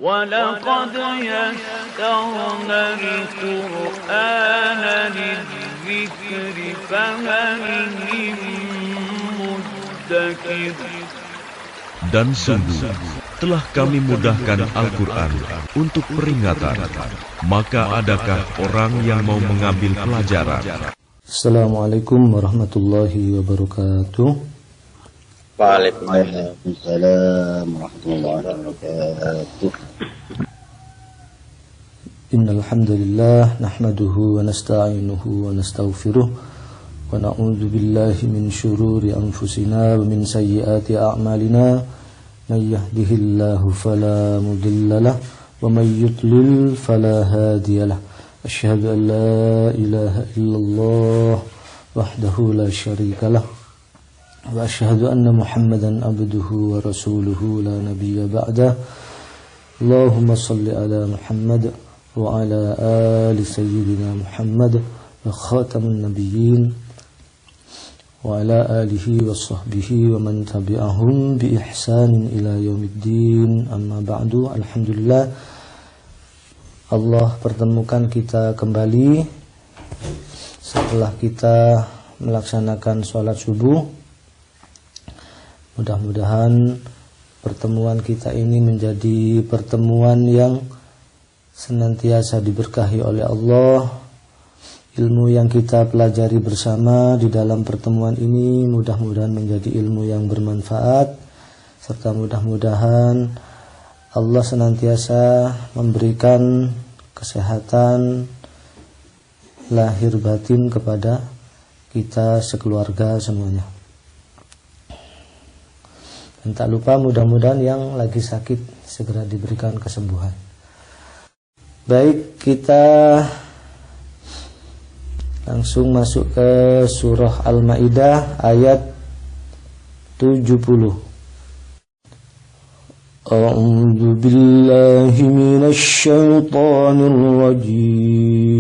وَلَقَدْ يَسَّرْنَا الْقُرْآنَ لِلذِّكْرِ فَهَلْ مِن مُّدَّكِرٍ. Dan sungguh telah kami mudahkan Al-Quran untuk peringatan, maka adakah orang yang mau mengambil pelajaran? Assalamualaikum warahmatullahi wabarakatuh. Waalaikumsalam warahmatullahi wabarakatuh. Innal hamdalillah nahmaduhu wa nasta'inuhu wa nastaghfiruh wa na'udzu billahi min shururi anfusina wa min sayyiati a'malina. May yahdihillahu fala mudhillalah wa may yudlil fala hadiyalah. Asyhadu an la ilaha illallah wahdahu la syarikalah wa asyhadu anna Muhammadan abduhu wa rasuluhu la nabiyya ba'dah. Allahumma salli ala Muhammad wa ala ali sayyidina Muhammad wa khatamun nabiyyin wa ala alihi wa sahbihi wa man tabi'ahum bi ihsanin ila yaumiddin. Amma ba'du. Alhamdulillah, Allah pertemukan kita kembali setelah kita melaksanakan sholat subuh. Mudah-mudahan pertemuan kita ini menjadi pertemuan yang senantiasa diberkahi oleh Allah. Ilmu yang kita pelajari bersama di dalam pertemuan ini mudah-mudahan menjadi ilmu yang bermanfaat, serta mudah-mudahan Allah senantiasa memberikan kesehatan lahir batin kepada kita sekeluarga semuanya. Dan tak lupa mudah-mudahan yang lagi sakit segera diberikan kesembuhan. Baik, kita langsung masuk ke surah Al-Maidah ayat 70. A'udzu billahi minasy syaithanir rajim.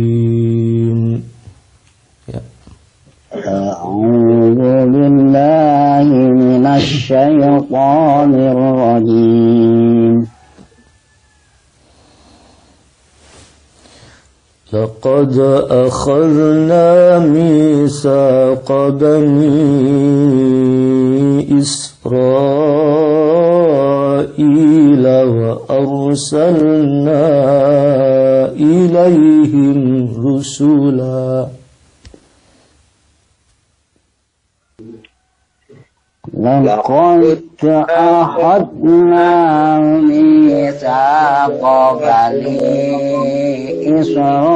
A'udzu billahi minasy syaithanir rajim. لقد أخذنا ميثاق بني إسرائيل وأرسلنا إليهم رسلا لقد أخذنا ميثاق بني إسرائيل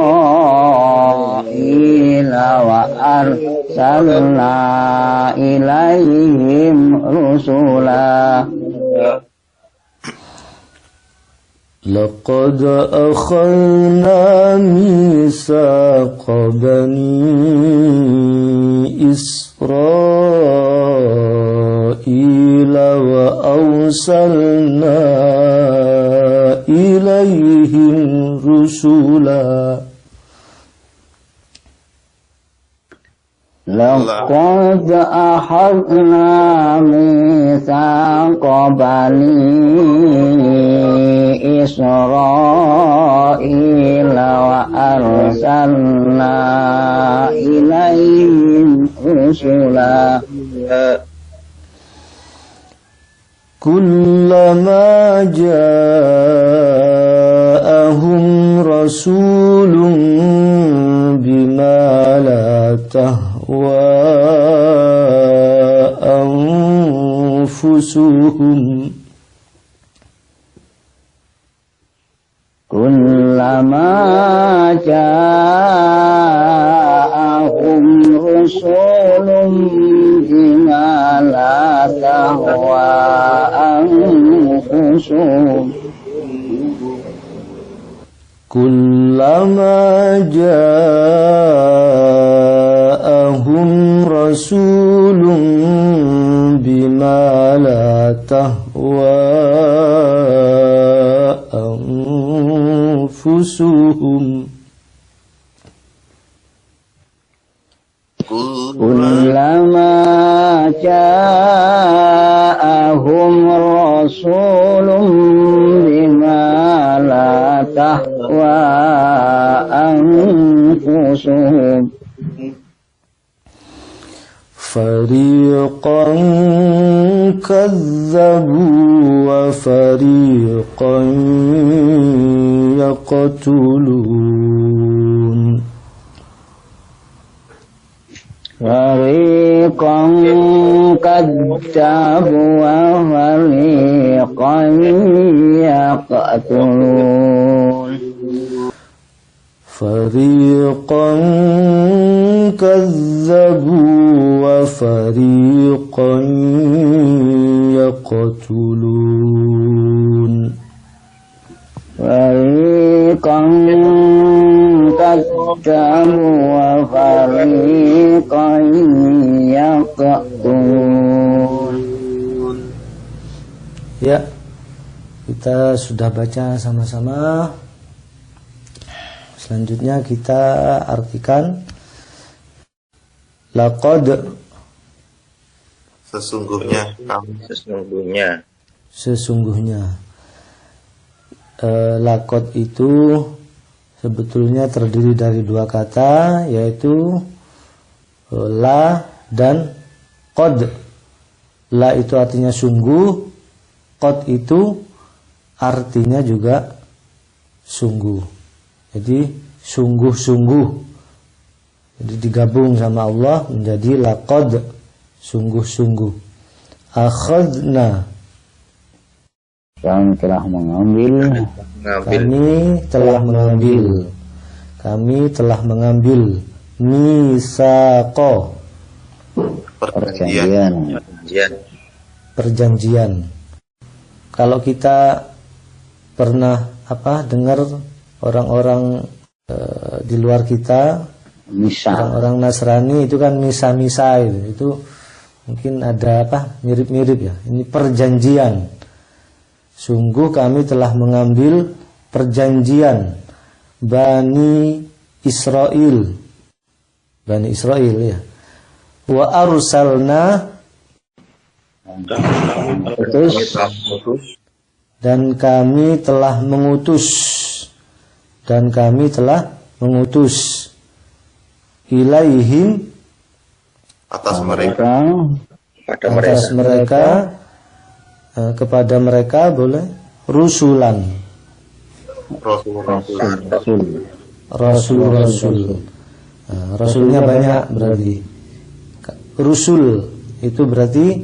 وأرسلنا إليهم رسلا لقد أخذنا ميثاق بني إسرائيل وأرسلنا إليهم رسلا لقد أخذنا ميثاق بني إسرائيل وأرسلنا إليهم رسلا كلما جاءهم رسول بما لا تهوى أنفسهم كلما جاءهم رسول بما لا تهوى أنفسهم كلما جاءهم رسول بما لا تهوى أنفسهم كلما جاءهم رسول بما تهوى أنفسهم فريقا كذبوا وفريقا يقتلون فريقا كذبوا وفريقا يقتلون فريقا كذبوا وفريقا يقتلون فريقا كذبوا وفريقا يقتلون. Ya, kita sudah baca sama-sama. Selanjutnya kita artikan laqad, sesungguhnya. Laqad itu sebetulnya terdiri dari dua kata, yaitu la dan qad. La itu artinya sungguh, qad itu artinya juga sungguh. Jadi sungguh-sungguh. Jadi digabung sama Allah menjadi laqad, sungguh-sungguh. Akhadna, Kami telah mengambil. Kami telah mengambil misaqo, perjanjian. Kalau kita pernah dengar orang-orang di luar kita, orang-orang Nasrani itu kan misa-misa itu mungkin ada mirip-mirip ya. Ini perjanjian. Sungguh kami telah mengambil perjanjian Bani Israel ya. Wa arsalna, dan kami telah mengutus ilaihim, atas mereka kepada mereka boleh rusulan, rasul. Rasulnya banyak berarti. Rusul itu berarti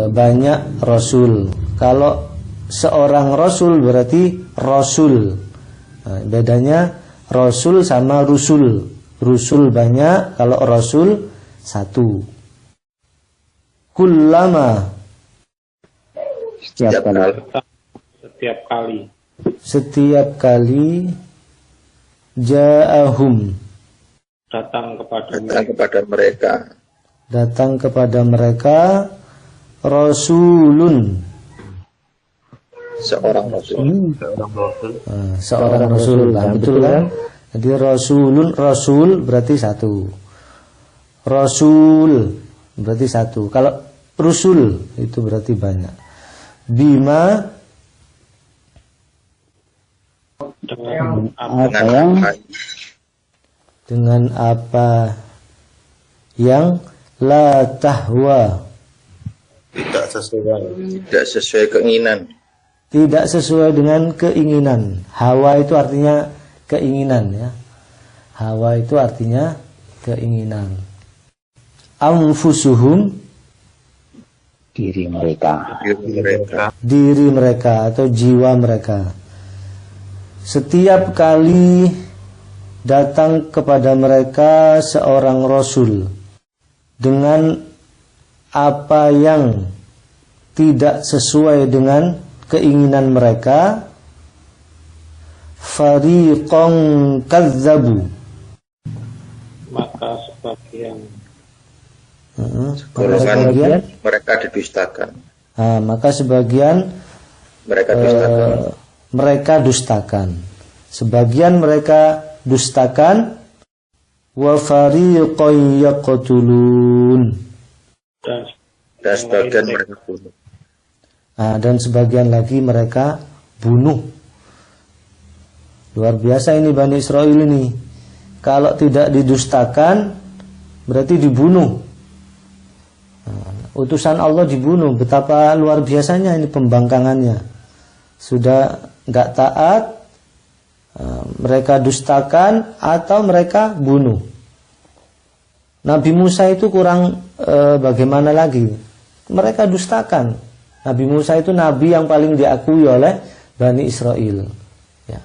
banyak rasul. Kalau seorang rasul berarti rasul. Bedanya rasul sama rusul. Rusul banyak, kalau rasul satu. Kullama, setiap kali ja'ahum, datang kepada mereka rasulun, seorang rasul. Betul kan? Jadi rasul berarti satu. Rasul berarti satu. Kalau rusul itu berarti banyak. Bima, dengan apa yang la tahwa, tidak sesuai dengan keinginan. Hawa itu artinya keinginan ya. Hawa itu artinya keinginan. Anfusuhum, diri mereka atau jiwa mereka. Setiap kali datang kepada mereka seorang rasul dengan apa yang tidak sesuai dengan keinginan mereka, fariqan kadzabu, maka sebagian mereka didustakan. Maka sebagian mereka dustakan. Sebagian mereka dustakan. Wa fariqan yaqtulun, dan sebagian mereka bunuh. Dan sebagian lagi mereka bunuh. Luar biasa ini Bani Israel ini. Kalau tidak didustakan berarti dibunuh. Utusan Allah dibunuh. Betapa luar biasanya ini pembangkangannya. Sudah nggak taat, mereka dustakan atau mereka bunuh. Nabi Musa itu kurang bagaimana lagi? Mereka dustakan. Nabi Musa itu nabi yang paling diakui oleh Bani Israel. Ya.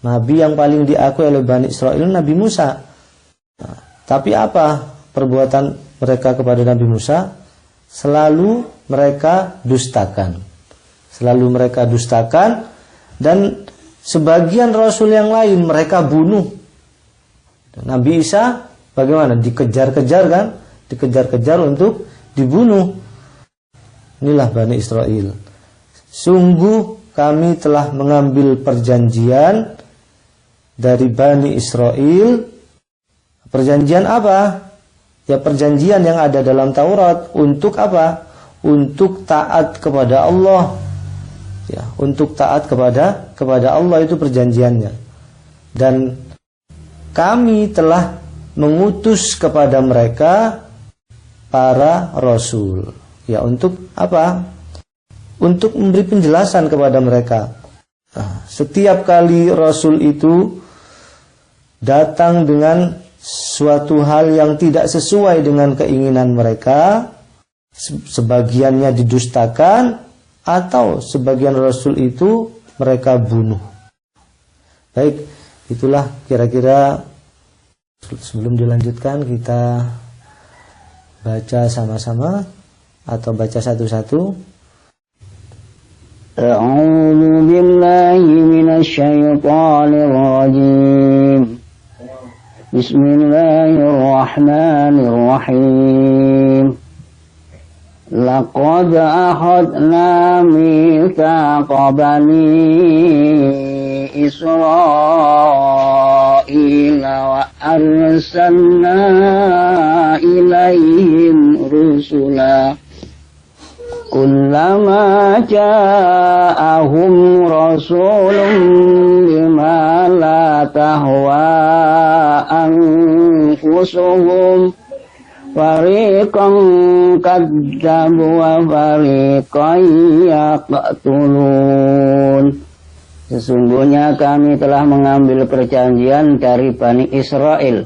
Nabi yang paling diakui oleh Bani Israel Nabi Musa. Nah, tapi apa perbuatan mereka kepada Nabi Musa? Selalu mereka dustakan. Selalu mereka dustakan, dan sebagian Rasul yang lain mereka bunuh. Nabi Isa bagaimana? Dikejar-kejar kan? Dikejar-kejar untuk dibunuh. Inilah Bani Israel. Sungguh kami telah mengambil perjanjian dari Bani Israel. Perjanjian apa? Ya perjanjian yang ada dalam Taurat. Untuk apa? Untuk taat kepada Allah. Ya, untuk taat kepada Allah itu perjanjiannya. Dan kami telah mengutus kepada mereka para rasul. Ya, untuk apa? Untuk memberi penjelasan kepada mereka. Nah, setiap kali Rasul itu datang dengan suatu hal yang tidak sesuai dengan keinginan mereka, sebagiannya didustakan, atau sebagian Rasul itu mereka bunuh. Baik, itulah kira-kira. Sebelum dilanjutkan kita baca sama-sama atau baca satu-satu. A'udzu billahi minasyaitonir rajim. Bismillahirrahmanirrahim. Laqad akhadna mitsaqa bani Israila wa arsalna ilaihim rusula kullama ja'ahum rasulun bima la tahwa anfusuhum fariqan kadzabu wa fariqan yaqtulun. Sesungguhnya kami telah mengambil perjanjian dari Bani Israel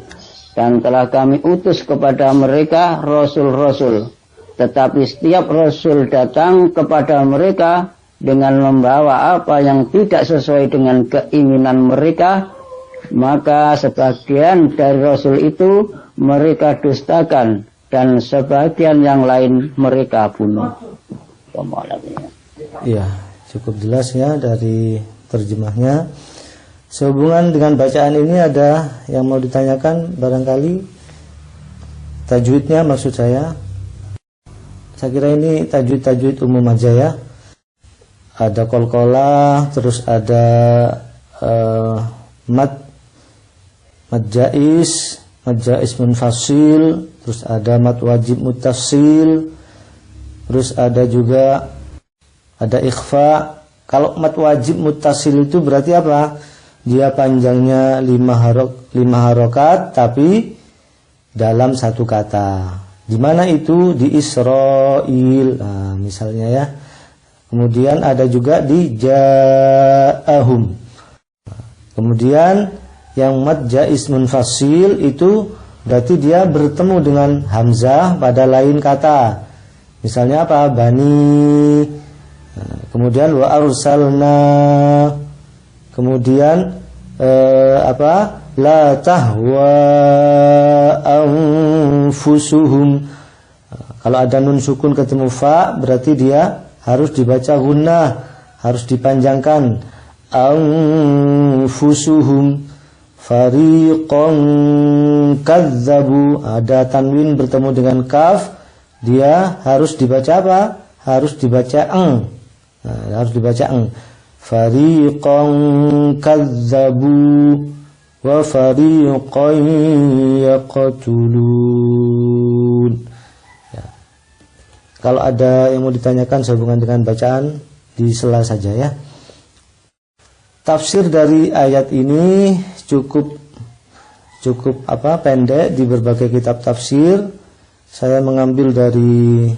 dan telah kami utus kepada mereka rasul-rasul. Tetapi setiap rasul datang kepada mereka dengan membawa apa yang tidak sesuai dengan keinginan mereka, maka sebagian dari rasul itu mereka dustakan dan sebagian yang lain mereka bunuh. Iya, cukup jelas ya dari terjemahnya. Sehubungan dengan bacaan ini ada yang mau ditanyakan barangkali? Tajwidnya maksud saya. Saya kira ini tajwid umum aja ya. Ada qalqalah, terus ada mad jaiz munfasil, terus ada mad wajib muttasil, terus ada juga ada ikhfa. Kalau mad wajib muttasil itu berarti apa? Dia panjangnya 5 harokat tapi dalam satu kata. Di mana itu? Di Israel. Nah, misalnya ya. Kemudian ada juga di Ja'ahum. Kemudian yang mad jaiz munfasil itu berarti dia bertemu dengan hamzah pada lain kata. Misalnya apa? Bani. Nah, kemudian wa arsalna. Kemudian apa? La tahwa anfusuhum. Kalau ada nun sukun ketemu fa berarti dia harus dibaca gunnah, harus dipanjangkan. Anfusuhum fariqan kadzabu. Ada tanwin bertemu dengan kaf, dia harus dibaca apa? Harus dibaca eng. Nah, harus dibaca eng. Fariqan kadzabu wa fariqan yaqtulun. Ya. Kalau ada yang mau ditanyakan sehubungan dengan bacaan, di sela saja ya. Tafsir dari ayat ini cukup pendek di berbagai kitab tafsir. Saya mengambil dari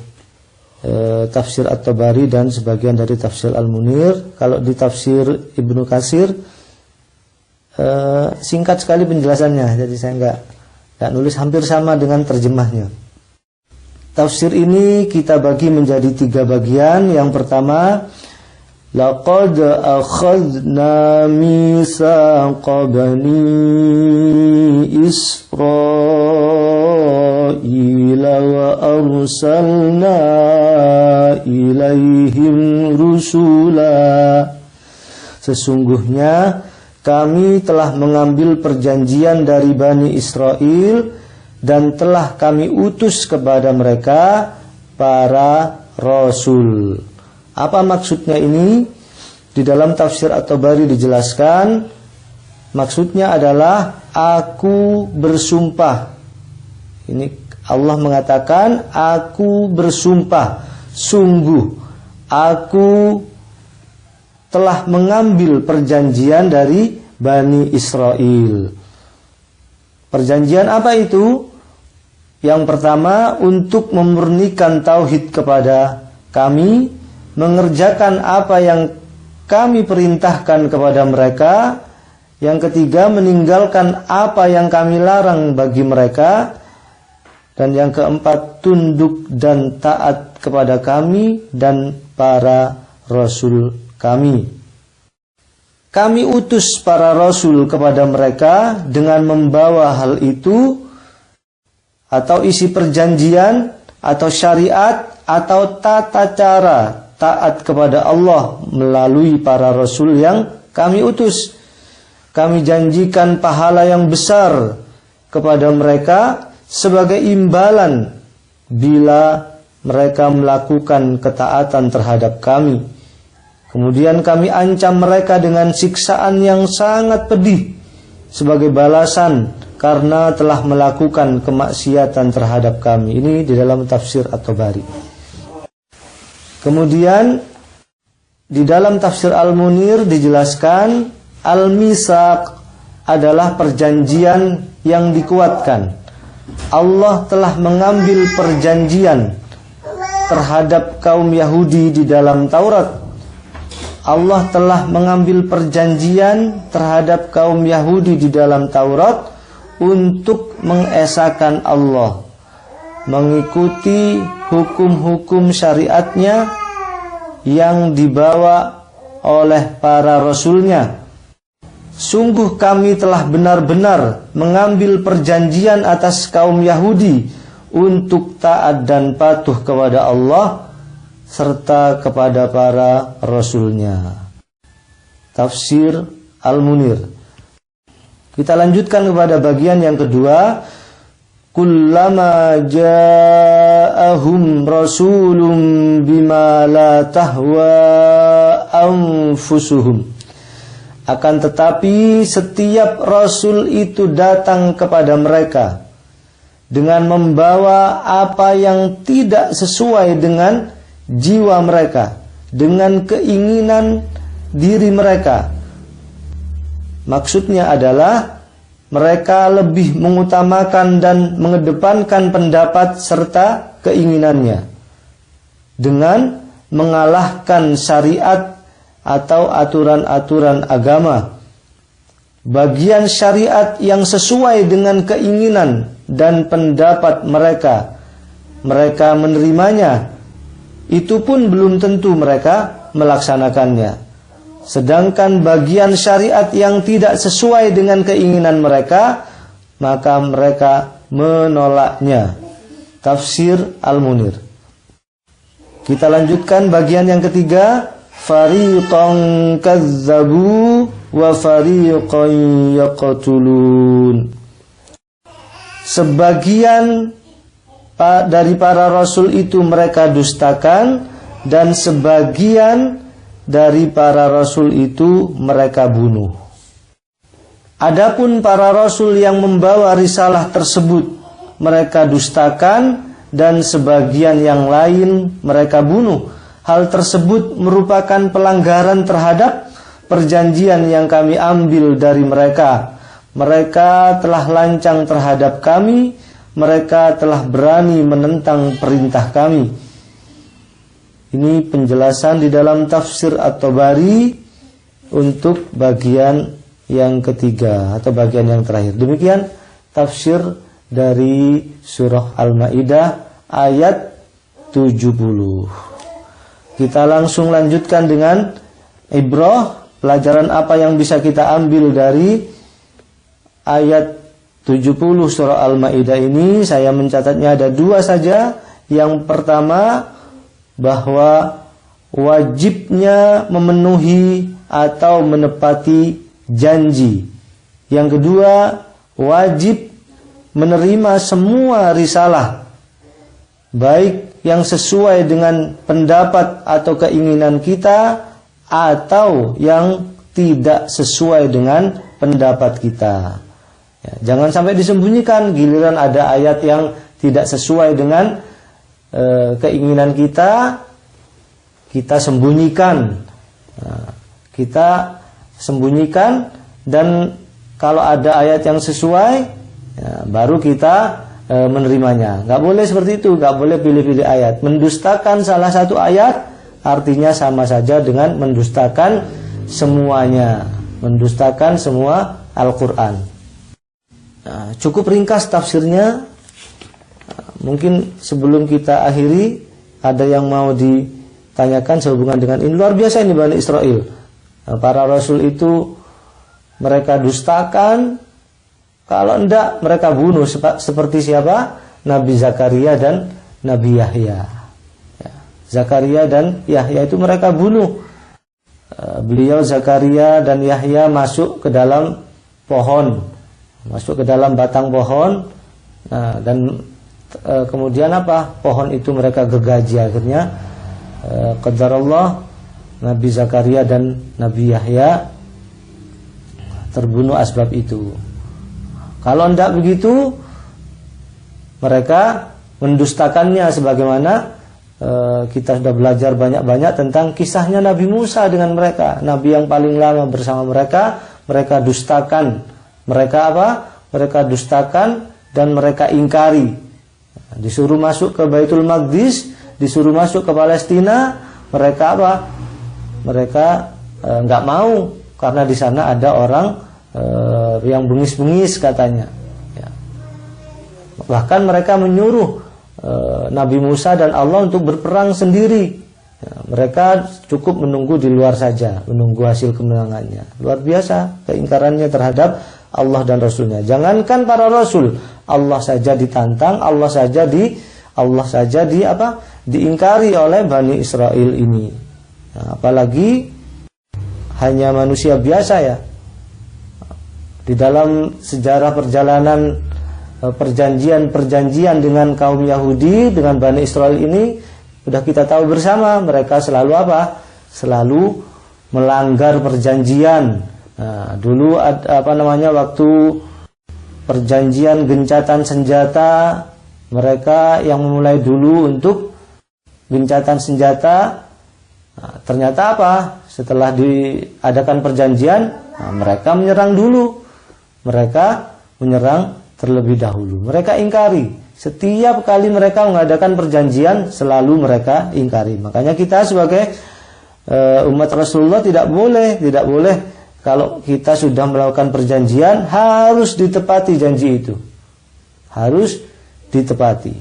tafsir At-Tabari dan sebagian dari tafsir Al-Munir. Kalau di tafsir Ibnu Katsir singkat sekali penjelasannya, jadi saya enggak nulis, hampir sama dengan terjemahnya. Tafsir ini kita bagi menjadi 3 bagian. Yang pertama, laqad akhadna mitsaqa bani Israila wa arsalna ilaihim rusula. Sesungguhnya kami telah mengambil perjanjian dari Bani Israel dan telah kami utus kepada mereka para rasul. Apa maksudnya ini? Di dalam tafsir At-Tabari dijelaskan, maksudnya adalah aku bersumpah. Ini Allah mengatakan, aku bersumpah, sungguh aku telah mengambil perjanjian dari Bani Israel. Perjanjian apa itu? Yang pertama, untuk memurnikan tauhid kepada kami, mengerjakan apa yang kami perintahkan kepada mereka. Yang ketiga, meninggalkan apa yang kami larang bagi mereka. Dan yang keempat, tunduk dan taat kepada kami dan para rasul kami. Kami utus para rasul kepada mereka dengan membawa hal itu, atau isi perjanjian, atau syariat, atau tata cara taat kepada Allah melalui para rasul yang kami utus. Kami janjikan pahala yang besar kepada mereka sebagai imbalan bila mereka melakukan ketaatan terhadap kami. Kemudian kami ancam mereka dengan siksaan yang sangat pedih sebagai balasan karena telah melakukan kemaksiatan terhadap kami. Ini di dalam tafsir At-Tabari. Kemudian di dalam tafsir Al-Munir dijelaskan, al-misaq adalah perjanjian yang dikuatkan. Allah telah mengambil perjanjian terhadap kaum Yahudi di dalam Taurat. Allah telah mengambil perjanjian terhadap kaum Yahudi di dalam Taurat untuk mengesahkan Allah, mengikuti hukum-hukum syariatnya yang dibawa oleh para rasulnya. Sungguh kami telah benar-benar mengambil perjanjian atas kaum Yahudi untuk taat dan patuh kepada Allah serta kepada para rasulnya. Tafsir Al-Munir. Kita lanjutkan kepada bagian yang kedua. Kullama ja'ahum rasulun bima la tahwa anfusuhum. Akan tetapi setiap rasul itu datang kepada mereka dengan membawa apa yang tidak sesuai dengan jiwa mereka, dengan keinginan diri mereka. Maksudnya adalah mereka lebih mengutamakan dan mengedepankan pendapat serta keinginannya dengan mengalahkan syariat atau aturan-aturan agama. Bagian syariat yang sesuai dengan keinginan dan pendapat mereka, mereka menerimanya. Itu pun belum tentu mereka melaksanakannya. Sedangkan bagian syariat yang tidak sesuai dengan keinginan mereka, maka mereka menolaknya. Tafsir Al-Munir. Kita lanjutkan bagian yang ketiga. Fariqan kazzabu wa fariqan yaqtulun. Sebagian dari para rasul itu mereka dustakan, dan sebagian dari para rasul itu mereka bunuh. Adapun para rasul yang membawa risalah tersebut mereka dustakan, dan sebagian yang lain mereka bunuh. Hal tersebut merupakan pelanggaran terhadap perjanjian yang kami ambil dari mereka. Mereka telah lancang terhadap kami, mereka telah berani menentang perintah kami. Ini penjelasan di dalam tafsir At-Tabari untuk bagian yang ketiga atau bagian yang terakhir. Demikian tafsir dari surah Al-Maidah ayat 70. Kita langsung lanjutkan dengan ibrah, pelajaran apa yang bisa kita ambil dari ayat 70 surah Al-Maidah ini. Saya mencatatnya ada 2 saja. Yang pertama, bahwa wajibnya memenuhi atau menepati janji. Yang kedua, wajib menerima semua risalah, baik yang sesuai dengan pendapat atau keinginan kita atau yang tidak sesuai dengan pendapat kita. Ya, jangan sampai disembunyikan, giliran ada ayat yang tidak sesuai dengan keinginan kita, kita sembunyikan. Nah, kita sembunyikan, dan kalau ada ayat yang sesuai, ya, baru kita menerimanya. Gak boleh seperti itu, gak boleh pilih-pilih ayat. Mendustakan salah satu ayat artinya sama saja dengan mendustakan semuanya, mendustakan semua Al-Quran. Nah, cukup ringkas tafsirnya. Mungkin sebelum kita akhiri, ada yang mau ditanyakan sehubungan dengan ini. Luar biasa ini Bani Israel. Para rasul itu mereka dustakan, kalau enggak mereka bunuh. Seperti siapa? Nabi Zakaria dan Nabi Yahya. Zakaria dan Yahya itu mereka bunuh. Beliau Zakaria dan Yahya masuk ke dalam pohon, masuk ke dalam batang pohon. Nah, dan kemudian apa? Pohon itu mereka gergaji. Akhirnya qadarullah, Nabi Zakaria dan Nabi Yahya terbunuh asbab itu. Kalau tidak begitu, mereka mendustakannya, sebagaimana kita sudah belajar banyak-banyak tentang kisahnya Nabi Musa dengan mereka. Nabi yang paling lama bersama mereka, mereka dustakan. Mereka apa? Mereka dustakan dan mereka ingkari. Disuruh masuk ke Baitul Maqdis, disuruh masuk ke Palestina, mereka apa? Mereka nggak mau, karena di sana ada orang yang bengis-bengis katanya. Ya. Bahkan mereka menyuruh Nabi Musa dan Allah untuk berperang sendiri. Ya, mereka cukup menunggu di luar saja, menunggu hasil kemenangannya. Luar biasa keingkarannya terhadap Allah dan Rasulnya. Jangankan para Rasul, Allah saja ditantang, Allah saja diingkari oleh Bani Israel ini. Nah, apalagi hanya manusia biasa ya. Di dalam sejarah perjalanan perjanjian dengan kaum Yahudi, dengan Bani Israel ini, sudah kita tahu bersama, mereka selalu apa? Selalu melanggar perjanjian. Nah, dulu waktu perjanjian gencatan senjata, mereka yang memulai dulu untuk gencatan senjata. Nah, ternyata apa? Setelah diadakan perjanjian, mereka menyerang dulu. Mereka menyerang terlebih dahulu. Mereka ingkari. Setiap kali mereka mengadakan perjanjian, selalu mereka ingkari. Makanya kita sebagai umat Rasulullah tidak boleh kalau kita sudah melakukan perjanjian, harus ditepati janji itu. Harus ditepati.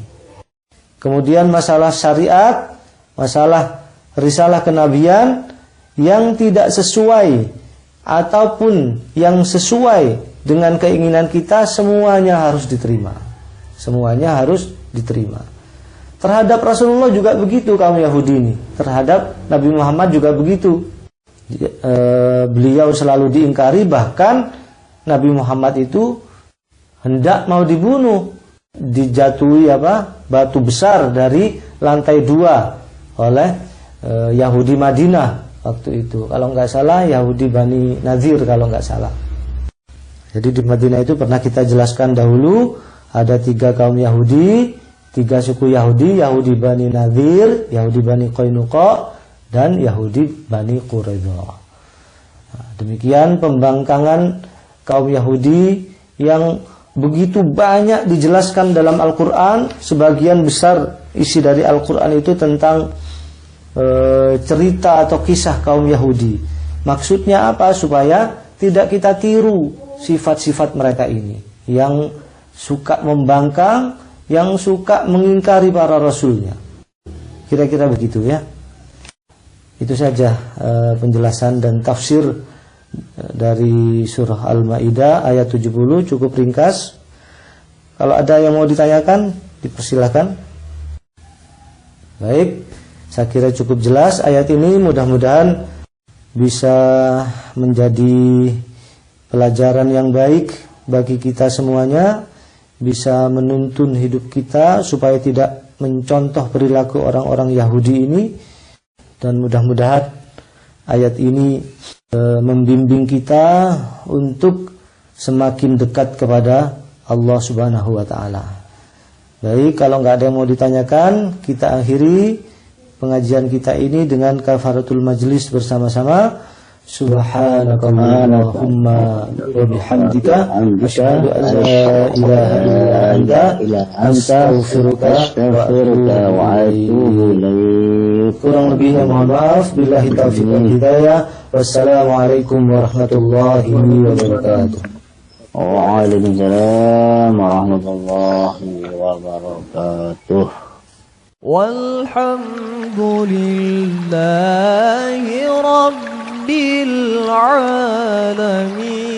Kemudian masalah syariat, masalah risalah kenabian yang tidak sesuai ataupun yang sesuai dengan keinginan kita, semuanya harus diterima. Semuanya harus diterima. Terhadap Rasulullah juga begitu kaum Yahudi ini. Terhadap Nabi Muhammad juga begitu. Beliau selalu diingkari, bahkan Nabi Muhammad itu hendak mau dibunuh, dijatuhi batu besar dari lantai 2 oleh Yahudi Madinah waktu itu. Kalau nggak salah Yahudi Bani Nadir, kalau nggak salah. Jadi di Madinah itu pernah kita jelaskan dahulu, ada 3 kaum Yahudi, 3 suku Yahudi, Yahudi Bani Nadir, Yahudi Bani Qainuqa, dan Yahudi Bani Quraidah. Demikian pembangkangan kaum Yahudi yang begitu banyak dijelaskan dalam Al-Quran. Sebagian besar isi dari Al-Quran itu tentang cerita atau kisah kaum Yahudi. Maksudnya apa? Supaya tidak kita tiru sifat-sifat mereka ini, yang suka membangkang, yang suka mengingkari para rasulnya. Kira-kira begitu ya. Itu saja penjelasan dan tafsir dari surah Al-Maidah ayat 70, cukup ringkas. Kalau ada yang mau ditanyakan, dipersilakan. Baik, saya kira cukup jelas ayat ini. Mudah-mudahan bisa menjadi pelajaran yang baik bagi kita semuanya, bisa menuntun hidup kita supaya tidak mencontoh perilaku orang-orang Yahudi ini. Dan mudah-mudahan ayat ini membimbing kita untuk semakin dekat kepada Allah Subhanahu wa ta'ala. Baik, kalau nggak ada yang mau ditanyakan, kita akhiri pengajian kita ini dengan kafaratul majlis bersama-sama. Subhanakallahumma wa bihamdika asyhadu an la ilaha illa anta astaghfiruka wa atubu ilaik. Kurang lebihnya mohon maaf. Billahi taufiq wal hidayah. Wassalamualaikum warahmatullahi wabarakatuh. Waalaikumsalam warahmatullahi wabarakatuh. Walhamdulillahi rabbil alamin.